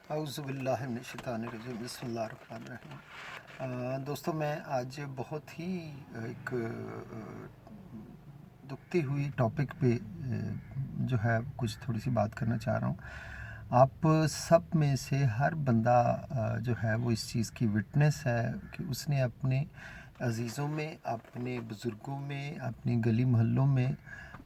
اعوذ باللہ من الشیطان الرجیم بسم اللہ الرحمن الرحیم۔ دوستوں، میں آج بہت ہی ایک دکھتی ہوئی ٹاپک پہ جو ہے کچھ تھوڑی سی بات کرنا چاہ رہا ہوں۔ آپ سب میں سے ہر بندہ جو ہے وہ اس چیز کی وٹنس ہے کہ اس نے اپنے عزیزوں میں، اپنے بزرگوں میں، اپنے گلی محلوں میں،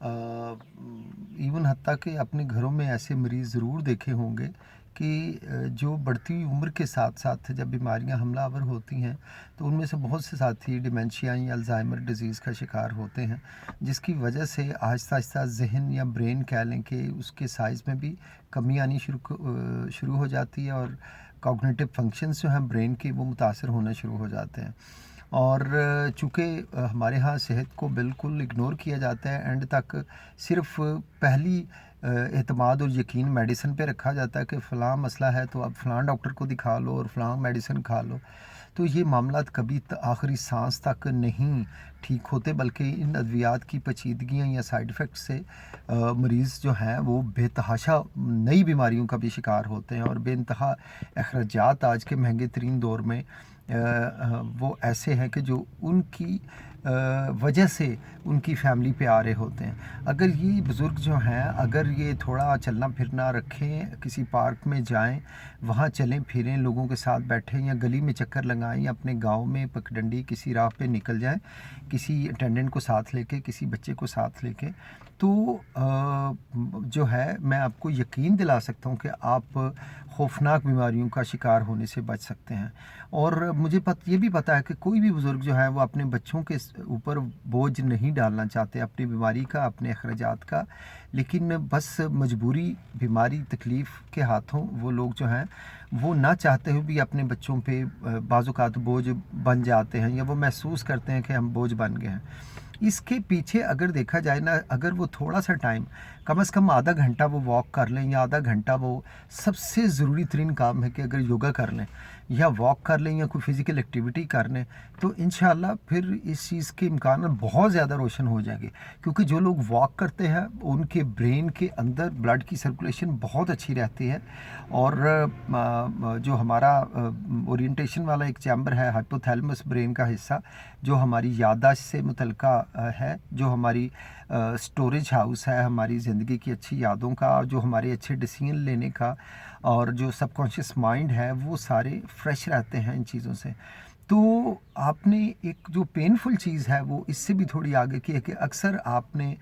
ایون حتیٰ کہ اپنے گھروں میں ایسے مریض ضرور دیکھے ہوں گے کہ جو بڑھتی ہوئی عمر کے ساتھ ساتھ جب بیماریاں حملہ آور ہوتی ہیں تو ان میں سے بہت سے ساتھی ڈیمنشیا یا الزائمر ڈیزیز کا شکار ہوتے ہیں، جس کی وجہ سے آہستہ آہستہ ذہن یا برین کہہ لیں کہ اس کے سائز میں بھی کمی آنی شروع ہو جاتی ہے، اور کوگنیٹو فنکشنز جو ہیں برین کے وہ متاثر ہونا شروع ہو جاتے ہیں۔ اور چونکہ ہمارے ہاں صحت کو بالکل اگنور کیا جاتا ہے، اینڈ تک صرف پہلی اعتماد اور یقین میڈیسن پہ رکھا جاتا ہے کہ فلاں مسئلہ ہے تو اب فلاں ڈاکٹر کو دکھا لو اور فلاں میڈیسن کھا لو، تو یہ معاملات کبھی آخری سانس تک نہیں ٹھیک ہوتے، بلکہ ان ادویات کی پیچیدگیاں یا سائیڈ ایفیکٹ سے مریض جو ہیں وہ بے تحاشا نئی بیماریوں کا بھی شکار ہوتے ہیں، اور بے انتہا اخراجات آج کے مہنگے ترین دور میں وہ ایسے ہیں کہ جو ان کی وجہ سے ان کی فیملی پہ آ رہے ہوتے ہیں۔ اگر یہ بزرگ جو ہیں، اگر یہ تھوڑا چلنا پھرنا رکھیں، کسی پارک میں جائیں، وہاں چلیں پھریں، لوگوں کے ساتھ بیٹھیں، یا گلی میں چکر لگائیں، یا اپنے گاؤں میں پگڈنڈی کسی راہ پہ نکل جائیں کسی اٹینڈنٹ کو ساتھ لے کے، کسی بچے کو ساتھ لے کے، تو جو ہے میں آپ کو یقین دلا سکتا ہوں کہ آپ خوفناک بیماریوں کا شکار ہونے سے بچ سکتے ہیں۔ اور مجھے یہ بھی پتہ ہے کہ کوئی بھی بزرگ جو ہے وہ اپنے بچوں کے اوپر بوجھ نہیں ڈالنا چاہتے اپنی بیماری کا، اپنے اخراجات کا، لیکن بس مجبوری، بیماری، تکلیف کے ہاتھوں وہ لوگ جو ہیں وہ نہ چاہتے ہوئے بھی اپنے بچوں پہ بعض اوقات بوجھ بن جاتے ہیں، یا وہ محسوس کرتے ہیں کہ ہم بوجھ بن گئے ہیں۔ اس کے پیچھے اگر دیکھا جائے نا، اگر وہ تھوڑا سا ٹائم، کم از کم آدھا گھنٹہ وہ واک کر لیں، یا آدھا گھنٹہ وہ سب سے ضروری ترین کام ہے کہ اگر یوگا کر لیں یا واک کر لیں یا کوئی فزیکل ایکٹیویٹی کر لیں، تو انشاءاللہ پھر اس چیز کے امکانات بہت زیادہ روشن ہو جائیں گے، کیونکہ جو لوگ واک کرتے ہیں ان کے برین کے اندر بلڈ کی سرکولیشن بہت اچھی رہتی ہے، اور جو ہمارا اورینٹیشن والا ایک چیمبر ہے ہائپوتھیلمس برین کا حصہ، جو ہماری یادداشت سے متعلقہ ہے، جو ہماری سٹوریج ہاؤس ہے ہماری زندگی کی اچھی یادوں کا، جو ہمارے اچھے ڈیسیژن لینے کا، اور جو سب کانشیس مائنڈ ہے، وہ سارے فریش رہتے ہیں ان چیزوں سے۔ تو آپ نے ایک جو پینفل چیز ہے وہ اس سے بھی تھوڑی آگے کی ہے کہ اکثر آپ نے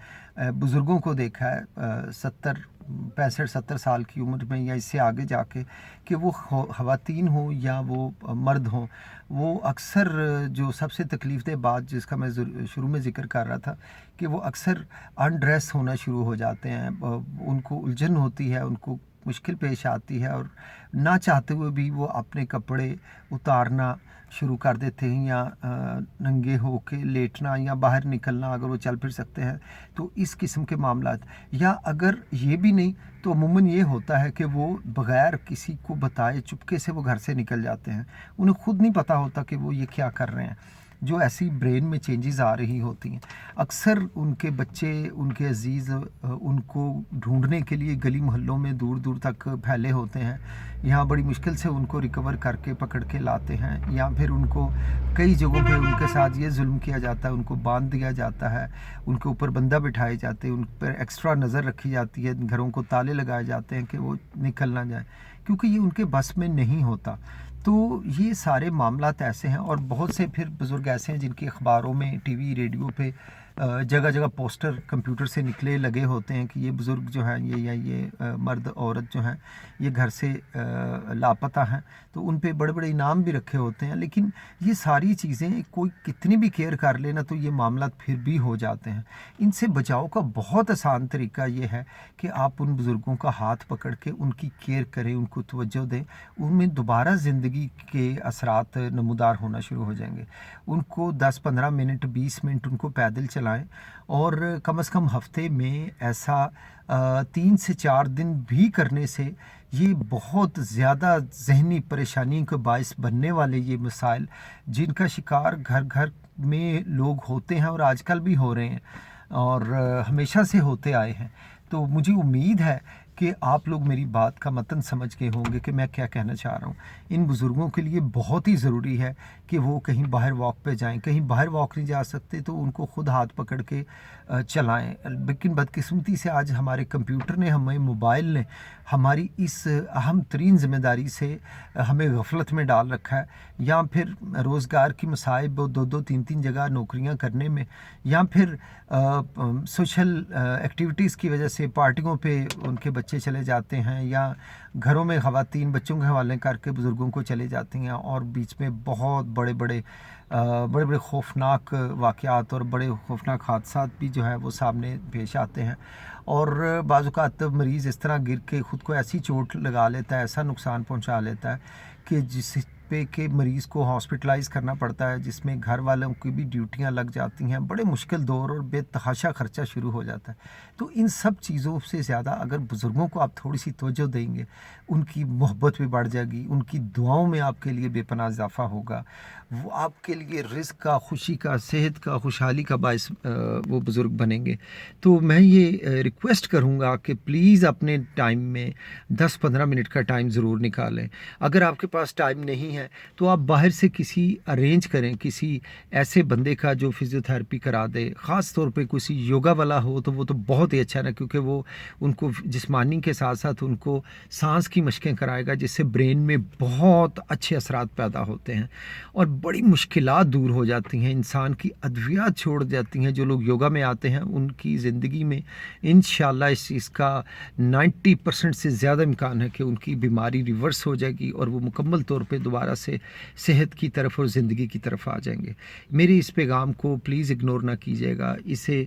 بزرگوں کو دیکھا ہے 65-70 سال کی عمر میں یا اس سے آگے جا کے، کہ وہ خواتین ہوں یا وہ مرد ہوں، وہ اکثر جو سب سے تکلیف دہ بات جس کا میں شروع میں ذکر کر رہا تھا کہ وہ اکثر انڈریس ہونا شروع ہو جاتے ہیں، ان کو الجھن ہوتی ہے، ان کو مشکل پیش آتی ہے، اور نہ چاہتے ہوئے بھی وہ اپنے کپڑے اتارنا شروع کر دیتے ہیں، یا ننگے ہو کے لیٹنا یا باہر نکلنا اگر وہ چل پھر سکتے ہیں تو اس قسم کے معاملات، یا اگر یہ بھی نہیں تو عموماً یہ ہوتا ہے کہ وہ بغیر کسی کو بتائے چپکے سے وہ گھر سے نکل جاتے ہیں، انہیں خود نہیں پتہ ہوتا کہ وہ یہ کیا کر رہے ہیں، جو ایسی برین میں چینجز آ رہی ہوتی ہیں۔ اکثر ان کے بچے، ان کے عزیز ان کو ڈھونڈنے کے لیے گلی محلوں میں دور دور تک پھیلے ہوتے ہیں، یہاں بڑی مشکل سے ان کو ریکور کر کے پکڑ کے لاتے ہیں، یا پھر ان کو کئی جگہوں پہ ان کے ساتھ یہ ظلم کیا جاتا ہے، ان کو باندھ دیا جاتا ہے، ان کے اوپر بندہ بٹھائے جاتے ہیں، ان پر ایکسٹرا نظر رکھی جاتی ہے، گھروں کو تالے لگائے جاتے ہیں کہ وہ نکل نہ جائیں، کیونکہ یہ ان کے بس میں نہیں ہوتا۔ تو یہ سارے معاملات ایسے ہیں، اور بہت سے پھر بزرگ ایسے ہیں جن کے اخباروں میں، ٹی وی، ریڈیو پہ جگہ جگہ پوسٹر کمپیوٹر سے نکلے لگے ہوتے ہیں کہ یہ بزرگ جو ہیں، یہ مرد عورت جو ہیں یہ گھر سے لاپتہ ہیں، تو ان پہ بڑے بڑے انعام بھی رکھے ہوتے ہیں، لیکن یہ ساری چیزیں کوئی کتنی بھی کیئر کر لینا تو یہ معاملات پھر بھی ہو جاتے ہیں۔ ان سے بچاؤ کا بہت آسان طریقہ یہ ہے کہ آپ ان بزرگوں کا ہاتھ پکڑ کے ان کی کیئر کریں، ان کو توجہ دیں، ان میں دوبارہ زندگی کے اثرات نمودار ہونا شروع ہو جائیں گے۔ ان کو 10-15 منٹ، 20 منٹ ان کو پیدل چلائیں، اور کم از کم ہفتے میں ایسا 3 سے 4 دن بھی کرنے سے یہ بہت زیادہ ذہنی پریشانی کا باعث بننے والے یہ مسائل جن کا شکار گھر گھر میں لوگ ہوتے ہیں، اور آج کل بھی ہو رہے ہیں، اور ہمیشہ سے ہوتے آئے ہیں، تو مجھے امید ہے کہ آپ لوگ میری بات کا متن سمجھ گئے ہوں گے کہ میں کیا کہنا چاہ رہا ہوں. ان بزرگوں کے لیے بہت ہی ضروری ہے کہ وہ کہیں باہر واک پہ جائیں. کہیں باہر واک نہیں جا سکتے تو ان کو خود ہاتھ پکڑ کے چلائیں. لیکن بدقسمتی سے آج ہمارے کمپیوٹر نے، ہمیں موبائل نے ہماری اس اہم ترین ذمہ داری سے ہمیں غفلت میں ڈال رکھا ہے. یا پھر روزگار کی مصائب، 2-2 3-3 جگہ نوکریاں کرنے میں، یا پھر سوشل ایکٹیویٹیز کی وجہ سے پارٹیوں پہ ان کے بچے چلے جاتے ہیں، یا گھروں میں خواتین بچوں کے حوالے کر کے بزرگوں کو چلے جاتی ہیں، اور بیچ میں بہت بڑے بڑے خوفناک واقعات اور بڑے خوفناک حادثات بھی جو ہے وہ سامنے پیش آتے ہیں. اور بعض اوقات مریض اس طرح گر کے خود کو ایسی چوٹ لگا لیتا ہے، ایسا نقصان پہنچا لیتا ہے کہ جس پہ کہ مریض کو ہاسپٹلائز کرنا پڑتا ہے، جس میں گھر والوں کی بھی ڈیوٹیاں لگ جاتی ہیں. بڑے مشکل دور اور بے تحاشا خرچہ شروع ہو جاتا ہے. تو ان سب چیزوں سے زیادہ اگر بزرگوں کو آپ تھوڑی سی توجہ دیں گے، ان کی محبت بھی بڑھ جائے گی، ان کی دعاؤں میں آپ کے لیے بے پناہ اضافہ ہوگا. وہ آپ کے لیے رزق کا، خوشی کا، صحت کا، خوشحالی کا باعث وہ بزرگ بنیں گے. تو میں یہ ریکویسٹ کروں گا کہ پلیز اپنے ٹائم میں 10-15 منٹ کا ٹائم ضرور نکالیں. اگر آپ کے پاس ٹائم نہیں ہے تو آپ باہر سے کسی ارینج کریں، کسی ایسے بندے کا جو فزیوتھراپی کرا دے. خاص طور پہ کسی یوگا والا ہو تو وہ تو بہت ہی اچھا ہے، کیونکہ وہ ان کو جسمانی کے ساتھ ساتھ ان کو سانس کی مشقیں کرائے گا، جس سے برین میں بہت اچھے اثرات پیدا ہوتے ہیں اور بڑی مشکلات دور ہو جاتی ہیں. انسان کی ادویات چھوڑ جاتی ہیں. جو لوگ یوگا میں آتے ہیں ان کی زندگی میں انشاءاللہ اس چیز کا 90% سے زیادہ امکان ہے کہ ان کی بیماری ریورس ہو جائے گی اور وہ مکمل طور پہ دوبارہ سے صحت کی طرف اور زندگی کی طرف آ جائیں گے. میری اس پیغام کو پلیز اگنور نہ کیجیے گا، اسے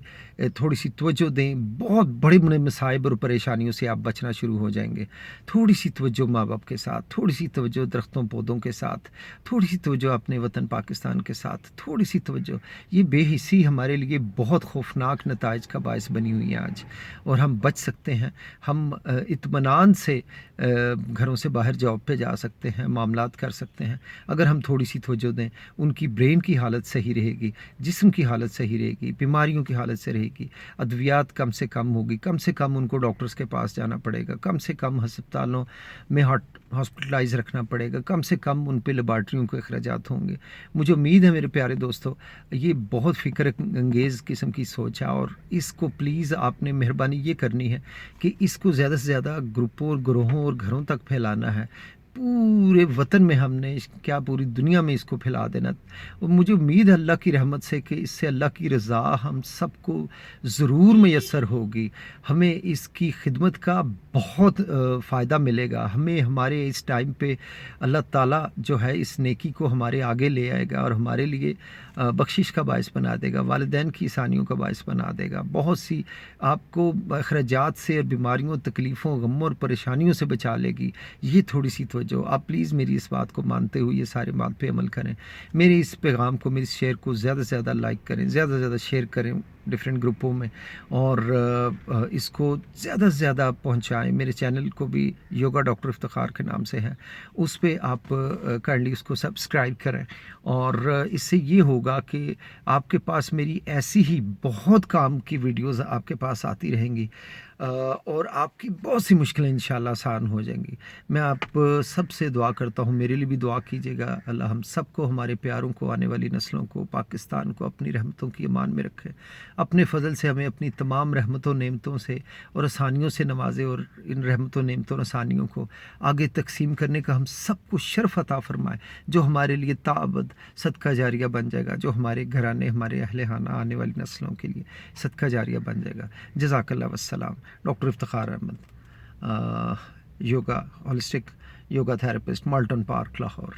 تھوڑی سی توجہ دیں. بہت بڑے بڑے مصائب اور پریشانیوں سے آپ بچنا شروع ہو جائیں گے. تھوڑی سی توجہ ماں باپ کے ساتھ، تھوڑی سی توجہ درختوں پودوں کے ساتھ، تھوڑی سی توجہ اپنے وطن پاکستان کے ساتھ، تھوڑی سی توجہ. یہ بے حسی ہمارے لیے بہت خوفناک نتائج کا باعث بنی ہوئی ہے آج، اور ہم بچ سکتے ہیں. ہم اطمینان سے گھروں سے باہر جاب پہ جا سکتے ہیں، معاملات کر سکتے ہیں اگر ہم تھوڑی سی توجہ دیں. ان کی برین کی حالت صحیح رہے گی، جسم کی حالت صحیح رہے گی، بیماریوں کی حالت سے رہے گی، ادویات کم سے کم ہوگی، کم سے کم ان کو ڈاکٹرز کے پاس جانا پڑے گا، کم سے کم ہسپتالوں میں ہاسپٹلائز رکھنا پڑے گا، کم سے کم ان پہ لیبارٹریوں کے اخراجات ہوں گے. مجھے امید ہے میرے پیارے دوستو، یہ بہت فکر انگیز قسم کی سوچ ہے، اور اس کو پلیز آپ نے مہربانی یہ کرنی ہے کہ اس کو زیادہ سے زیادہ گروپوں اور گروہوں اور گھروں تک پھیلانا ہے. پورے وطن میں ہم نے کیا پوری دنیا میں اس کو پھیلا دینا. اور مجھے امید ہے اللہ کی رحمت سے کہ اس سے اللہ کی رضا ہم سب کو ضرور میسر ہوگی. ہمیں اس کی خدمت کا بہت فائدہ ملے گا. ہمیں ہمارے اس ٹائم پہ اللہ تعالیٰ جو ہے اس نیکی کو ہمارے آگے لے آئے گا اور ہمارے لیے بخشش کا باعث بنا دے گا، والدین کی آسانیوں کا باعث بنا دے گا. بہت سی آپ کو اخراجات سے اور بیماریوں، تکلیفوں، غموں اور پریشانیوں سے بچا لے گی. یہ تھوڑی سی توجہ آپ پلیز میری اس بات کو مانتے ہوئے یہ سارے بات پہ عمل کریں. میرے اس پیغام کو، میری شیئر کو زیادہ سے زیادہ لائک کریں، زیادہ سے زیادہ شیئر کریں ڈفرینٹ گروپوں میں، اور اس کو زیادہ سے زیادہ پہنچائیں. میرے چینل کو بھی یوگا ڈاکٹر افتخار کے نام سے ہے، اس پہ آپ کائنڈلی اس کو سبسکرائب کریں. اور اس سے یہ ہوگا کہ آپ کے پاس میری ایسی ہی بہت کام کی ویڈیوز آپ کے پاس آتی رہیں گی، اور آپ کی بہت سی مشکلیں انشاءاللہ آسان ہو جائیں گی. میں آپ سب سے دعا کرتا ہوں، میرے لیے بھی دعا کیجیے گا. اللہ ہم سب کو، ہمارے پیاروں کو، آنے والی نسلوں کو، پاکستان کو اپنی رحمتوں کی امان میں رکھے. اپنے فضل سے ہمیں اپنی تمام رحمتوں، نعمتوں سے اور آسانیوں سے نوازے، اور ان رحمتوں، نعمتوں اور آسانیوں کو آگے تقسیم کرنے کا ہم سب کو شرف عطا فرمائے، جو ہمارے لیے تابد صدقہ جاریہ بن جائے گا، جو ہمارے گھرانے، ہمارے اہل خانہ، آنے والی نسلوں کے لیے صدقہ جاریہ بن جائے گا. جزاک اللہ والسلام. Doctor Iftikhar Ahmed, yoga holistic yoga therapist, مالٹن پارک، لاہور.